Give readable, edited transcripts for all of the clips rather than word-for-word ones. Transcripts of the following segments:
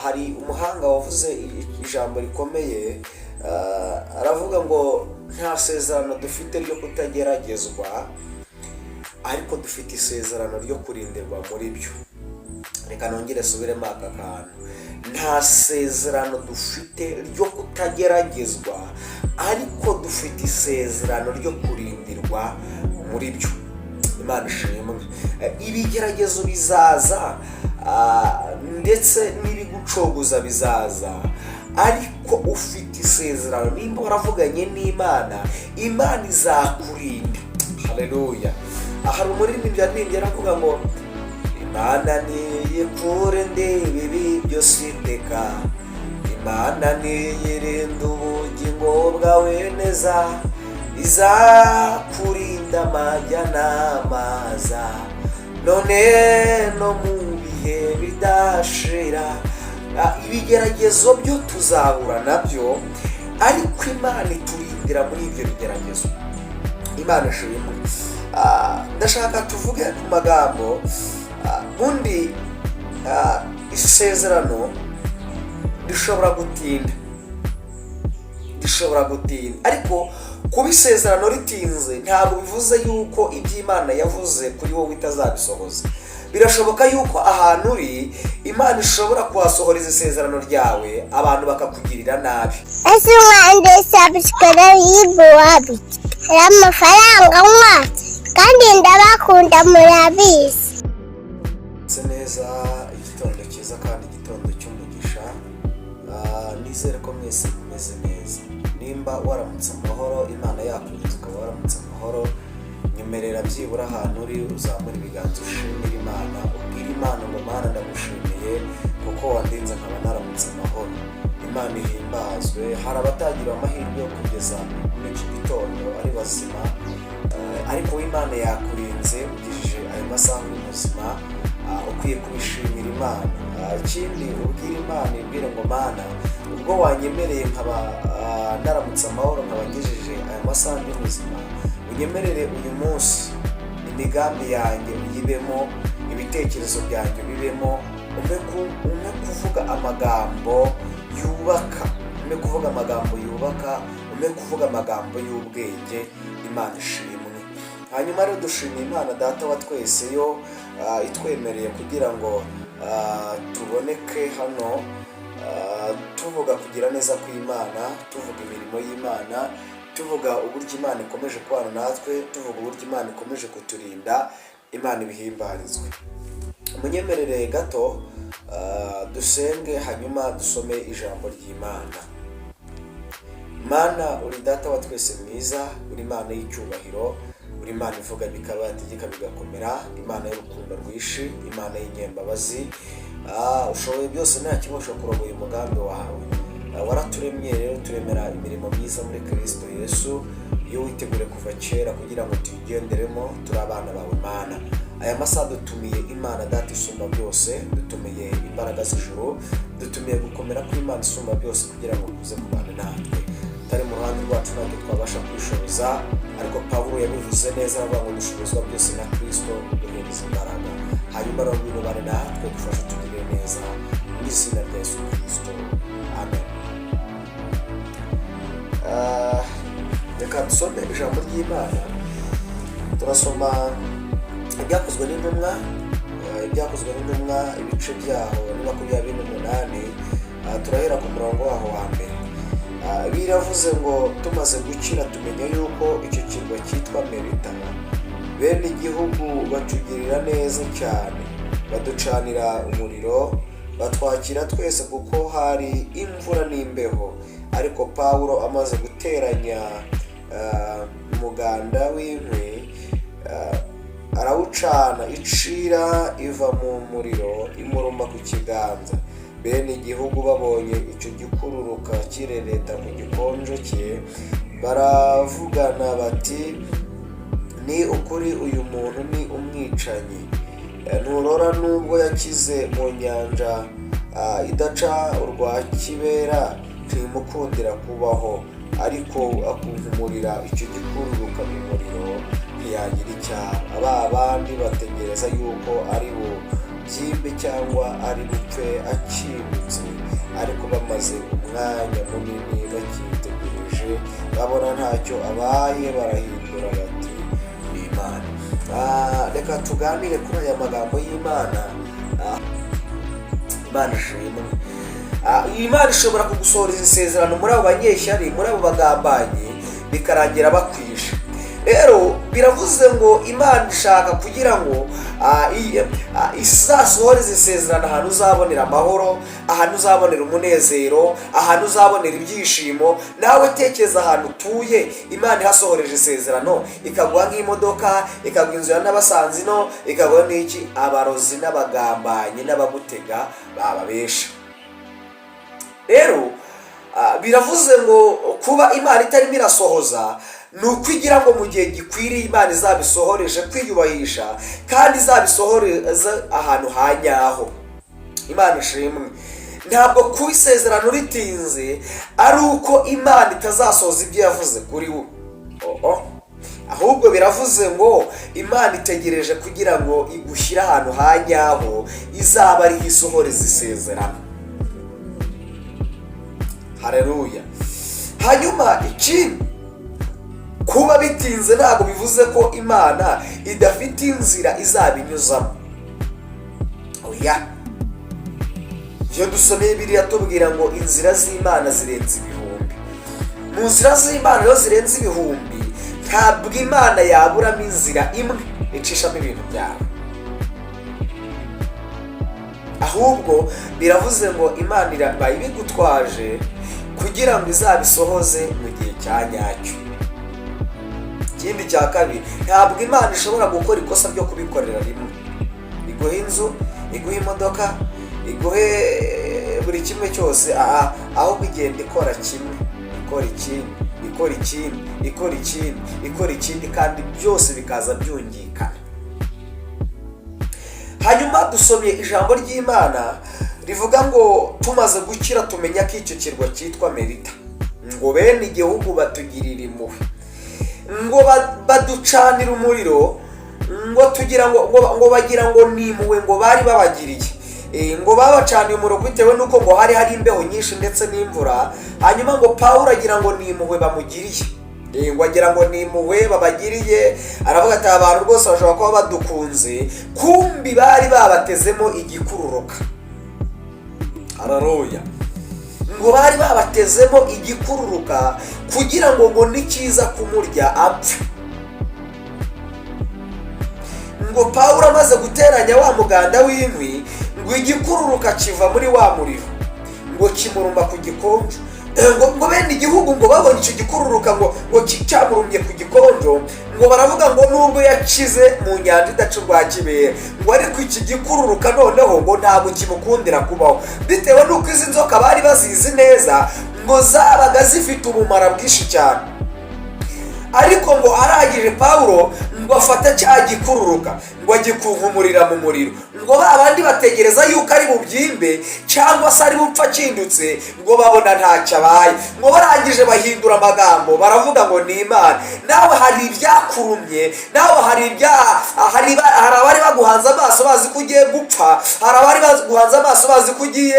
Hari umuhanga wavuze ijambo rikomeye, aravuga ngo nta sezerano dufite ryo kutageragezwa, ariko dufite isezerano ryo kurindirwa muri byo. Reka nongere subiremo aka kantu. Nta sezerano dufite ryo kutageragezwa, ariko dufite isezerano ryo kurindirwa muri byo. Imana ishimwe. Ibigeragezo bizaza ndetse n'ibigucogoza bizaza, ariko ufite isezerano. Nimba waravuganye n'Imana, Imana izakurinda. Haleluya. Hari umuririmbyi yaririmbye aravuga ngo Imana niyikure ndebe ibi byose iteka, Imana niyirinda ubugingo bwawe neza, izakurinda amajya n'amaza, none no mu bihe bidashira. Ibigeragezo byo tuzahura nabyo, ariko Imana iturindira muri ibyo bigeragezo. Imana ishimwe. Ndashaka tuvuge ku magambo. Undi isezerano rishobora gutinda, ariko kuba isezerano ritinze ntabwo bivuze yuko iby'Imana yavuze kuri wowe itazabisohoza. Birashoboka yuko ahantu uri Imana ishobora kuhasohoreza isezerano ryawe, abantu bakakugirira nabi. Ese umwande subscribe y'ibyo hari amafaranga nkwa kandi ndabakunda murabizi. Neza igitondo cyiza kandi igitondo cy'umugisha. Nizere ko mwese mumeze neza. Nimba waramutse amahoro, Imana yakurinze ukaba waramutse amahoro, nyemerera byibura ahantu uri uzamura ibiganza ushimira Imana, ubwira Imana ngo Mana ndagushimiye kuko wandinze nkaba naramutse amahoro. Imana ihimbazwe. Hari abatagira amahirwe yo kugeza muri iki gitondo ari bazima, ariko Imana yakurinze ugejeje ayo masaha y'ubuzima, ukwiye kubishimira Imana. Ikindi ubwira Imana, ibwire ngo Mana, ubwo wanyemereye nkaba naramutse amahoro, nkaba ngejeje aya masaha y'ubuzima, unyemerere uyu munsi imigambi yanjye uyibemo, ibitekerezo byanjye bibemo, umpe kuvuga amagambo yubaka, umpe kuvuga amagambo yubaka, umpe kuvuga amagambo y'ubwenge. Imana ishimwe. Hanyuma rero dushimiye Imana Data wa twese yo itwemereye kugira ngo tuboneke hano, tuvuga kugira neza kw'Imana, tuvuga imirimo y'Imana, tuvuga uburyo Imana ikomeje kubana natwe, tuvuga uburyo Imana ikomeje kuturinda. Imana ibihimbarizwe. Munyemerere gato dusenge, hanyuma dusome ijambo ry'Imana. Mana, uri Data wa twese mwiza, uri Imana y'icyubahiro, uri Imana ivuga bikaba, yategeka bigakomera, Imana y'urukundo rwinshi, Imana y'inyembabazi. Ushoboye byose, nta kibasha kurogoya umugambi wawe. Waraturemye rero turemera imirimo myiza muri Kristo Yesu, iyo witegure kuva kera kugira ngo tuyigenderemo, turi abana bawe Mana. Aya masaha dutumiye Imana Data isumba byose, dutumiye imbaraga z'ijuru, dutumiye gukomera kw'Imana isumba byose kugira ngo kuze kubana natwe. Tari mu ruhande rwacu ntabwo twabasha kwishoboza, ariko Pawulo yabivuze neza avuga ngo dushobozwa byose na Kristo uduhereza imbaraga. Hanyuma rero ngwino ubane natwe, dufashe tugire neza mu izina rya Yesu Kristo. Amen. Reka dusome ijambo ry'Imana. Turasoma ibyakozwe n'intumwa, ibice byaho ni 28. Turahera ku murongo waho wa mbere. Biravuze ngo tumaze gukira tumenya yuko icyo kirwa cyitwa Merita, bene igihugu batugirira neza cyane, baducanira umuriro, batwakira twese kuko hari imvura n'imbeho. Ariko Pawulo amaze guteranya umuganda w'inkwi, arawucana, icira iva mu muriro imuruma ku kiganza. Bene igihugu babonye icyo gikururuka kirereta mu gikonjo cye, baravugana bati, ni ukuri uyu muntu ni umwicanyi. Nturora nubwo yakize mu nyanja idaca urwa kibera, ntimukundira kubaho, ariko akunkumurira icyo gikururuka mu muriro ntiyagira icyaha. Aba bandi bategereza yuko ari bo byimbe cyangwa ari bupfe akindutse, ariko bamaze umwanya munini bakitegereje babona ntacyo abaye, barahindura bati ni Imana. Reka tuganire kuri aya magambo y'Imana. Imana ishimwe. Imana ishobora kugusohoreza isezerano muri abo banyeshyari, muri abo bagambanyi, bikarangira bakwishe. Rero biravuze ngo Imana ishaka kugira ngo izasohoreze isezerano ahantu uzabonera amahoro, ahantu uzabonera umunezero, ahantu uzabonera ibyishimo. Nawe tekereza ahantu utuye Imana ihasohoreje isezerano, ikaguha nk'imodoka, ikaguha inzu n'abasanzi no, ikaguha n'iki? Abarozi n'abagambanyi n'abagutega bababesha. Rero biravuze ngo kuba Imana itarimo irasohoza ni ukwigira ngo mu gihe gikwiriye Imana izabisohoreje kwiyubahisha, kandi izabisohoreza ahantu hanyaho. Imana ishimwe. Ntabwo kuba isezerano ritinze ari uko Imana itazasohoza ibyo yavuze kuri we, ahubwo biravuze ngo Imana itegereje kugira ngo igushyire ahantu hanyaho izaba ariho isohoreza isezerano. Haleluya. Hanyuma ikindi, kuba bitinze ntabwo bivuze ko Imana idafite inzira izabinyuzamo. Oya, iyo dusomeye Bibiliya tubwira ngo inzira z'Imana zirenze ibihumbi. Mu nzira z'Imana rero zirenze ibihumbi, ntabwo Imana yaburamo inzira imwe icishamo ibintu byawe, ahubwo biravuze ngo Imana irabaye ibigutwaje kugira ngo izabisohoze mu gihe cya nyacyo. Ikindi cya kabiri, ntabwo Imana ishobora gukora ikosa ryo kubikorera rimwe. Iguhe inzu, iguhe imodoka, iguhe buri kimwe cyose, ahubwo igenda ikora kimwe, ikora ikindi, ikora ikindi, ikora ikindi, ikora ikindi, kandi byose bikaza byungikana. Hanyuma dusomye ijambo ry'Imana rivuga ngo tumaze gukira tumenya ko icyo kirwa cyitwa Merita, ngo bene igihugu batugirira impuhwe, ngo baducanira umuriro, ngo tugira ngo bagira ngo ni impuhwe ngo bari babagiriye, ngo babacaniye umuriro bitewe n'uko ngo hari imbeho nyinshi ndetse n'imvura. Hanyuma ngo Pawulo agira ngo ni impuhwe bamugiriye, ngo agira ngo ni impuhwe babagiriye. Aravuga ati abantu rwose bashobora kuba badukunze, kumbi bari babatezemo igikururuka. Haleluya. Ngo bari babatezemo igikururuka kugira ngo nikiza kumurya apfe. Ngo Pawulo amaze guteranya wa muganda w'inkwi, ngo igikururuka kiva muri wa muriro, ngo kimurumba ku gikonjo. Ngo bene igihugu ngo babonye icyo gikururuka ngo cyamurumye ku gikonjo, ngo baravuga ngo nubwo yakize mu nyanja idaca urwa kibera, ngo ariko iki gikururuka noneho ngo ntabwo kimukundira kubaho, bitewe n'uko izi nzoka bari bazizi neza ngo zabaga zifite ubumara bwinshi cyane. Ariko ngo arangije Pawulo ngo afata cya gikururuka ngo agikunkumurira mu muriro, ngo babandi bategereza yuko ari bubyimbe cyangwa se ari bupfa kindutse, ngo babona ntacyo abaye. Ngo barangije bahindura amagambo baravuga ngo ni Imana. Nawe hari ibyakurumye, nawe hari abari baguhanze amaso bazi ko ugiye gupfa, hari abari baguhanze amaso bazi ko ugiye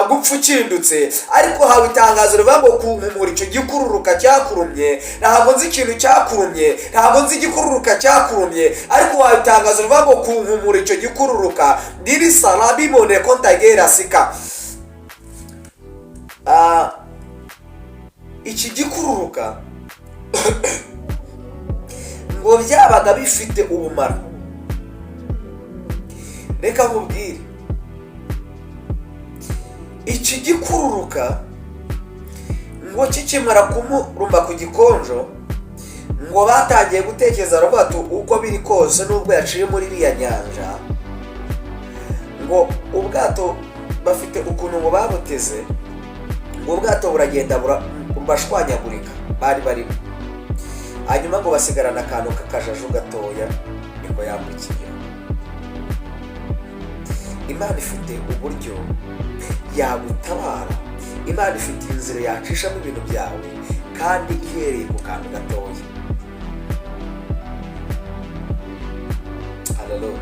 gupfa ukindutse, ariko hawe itangazo rivuga ngo kunkumura icyo gikururuka cyakurumye. Ntabwo nzi ikintu cyakurumye, ntabwo nzi igikururuka cyakurumye, ariko hawe itangazo rivuga ngo kunkumura icyo gikururuka diri salabi mone kontagera sika. Iki gikururuka ngo byabaga bifite ubumara. Reka nkubwire, iki gikururuka ngo kikimara kumurumba ku gikonjo, ngo batangiye gutekereza baravuga ati uko biri kose nubwo yaciye muri iriya nyanja, ngo ubwato bafite ukuntu ngo babuteze, ngo ubwato buragenda bashwanyagurika bari barimo. Hanyuma ngo basigarana akantu k'akajaju gatoya, niko yambukiye. Imana ifite uburyo yagutabara, Imana ifite inzira yacishamo ibintu byawe, kandi ihereye ku kantu gatoya. Haleluya.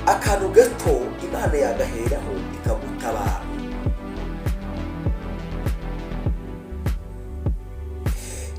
akantu gato Imana yagaheraho ikagutabara.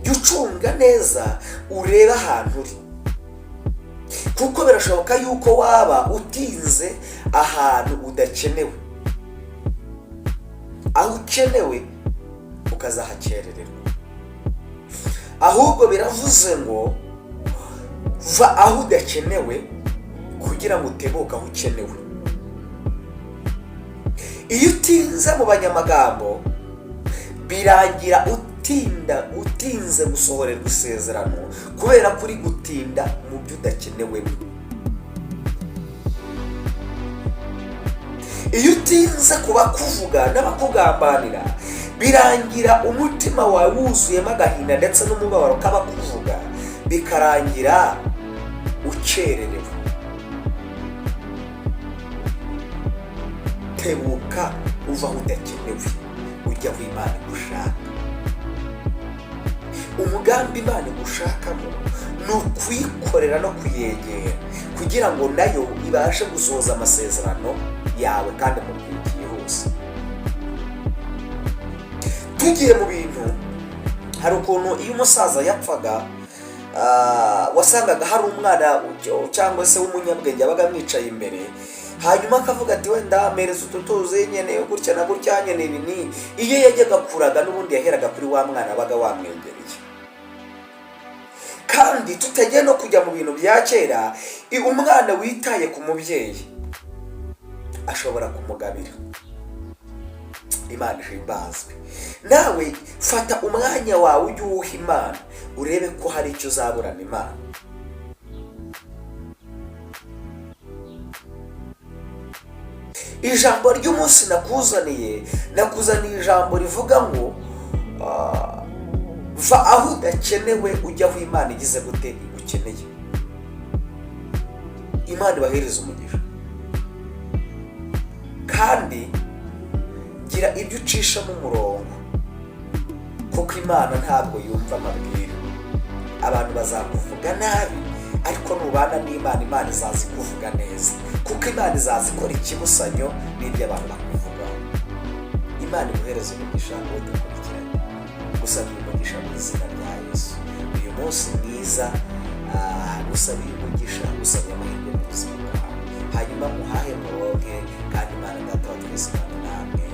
Jya ucunga neza urebe ahantu uri, kuko birashoboka yuko waba utinze ahantu udakenewe, aho ukenewe ukazahakerererwa. Ahubwo biravuze ngo va aho udakenewe kugira ngo utebuke aho ukenewe. Iyo utinze mu banyamagambo birangira utinze gusohorerwa isezerano, kubera kuri gutinda mu byo udakenewe. Iyo utinze kuba kuvuga n'abakugambanira birangira umutima wawe wuzuyemo agahinda ndetse n'umubabaro k'abakuvuga, bikarangira ukererewe. Tebuka uva aho udakenewe ujya aho Imana igushaka. Umugambi Imana igushakamo ni ukuyikorera no kuyegera kugira ngo nayo ibashe gusohoza amasezerano yawe kandi mu gihe cyihuse. Tugiye mu bintu, hari ukuntu iyo umusaza yapfaga wasangaga hari umwana cyangwa se w'umunyabwenge yabaga amwicaye imbere, hanyuma akavuga ati wenda mpereza utu tuzi nkeneye gutya na gutya nkeneye ibi ni. Iyo yajyaga kuraga n'ubundi yaheraga kuri wa mwana wabaga wamwegereye. Kandi tutagiye no kujya mu bintu bya kera, umwana witaye ku mubyeyi ashobora kumugabira. Imana ihimbazwe. Nawe fata umwanya wawe ujye uwuha Imana, urebe ko hari icyo uzaburana Imana. Ijambo ry'umunsi nakuzaniye ijambo rivuga ngo va aho udakenewe ujya aho Imana igize gute igukeneye. Imana ibahereza umugisha, kandi gira ibyo ucishamo umurongo, kuko Imana ntabwo yumva amabwire. Abantu bazakuvuga nabi, ariko nubana n'Imana, Imana izazi kuvuga neza, kuko Imana izazi ikora ikibusanyo n'ibyo abantu bakuvugaho. Imana iguhereza umugisha ngo dukurikirane. Gusabira umugisha mu izina rya Yesu. Uyu munsi mwiza, gusabira umugisha, gusabira amahirwe mu buzima bwawe, hanyuma muhahe muronke, kandi Imana Data wa twese namwe.